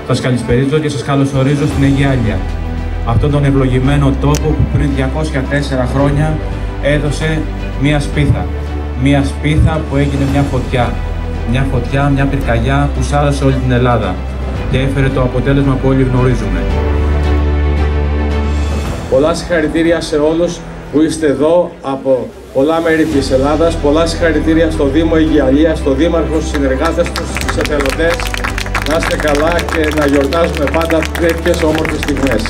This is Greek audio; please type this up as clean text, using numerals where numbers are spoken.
Σας καλησπερίζω και σας καλωσορίζω στην Αγία Άλεια, αυτόν τον ευλογημένο τόπο που πριν 204 χρόνια έδωσε μία σπίθα. Μία σπίθα που έγινε μια φωτιά. Μια φωτιά, μια πυρκαγιά που σάλωσε όλη την Ελλάδα και έφερε το αποτέλεσμα που όλοι γνωρίζουμε. Πολλά συγχαρητήρια σε όλους που είστε εδώ από πολλά μέρη της Ελλάδας. Πολλά συγχαρητήρια στο Δήμο Αγία Άλεια, στο Δήμαρχο, στους συνεργάτες τους, στους εθελοντές. Να είστε καλά και να γιορτάζουμε πάντα τέτοιες όμορφες στιγμές.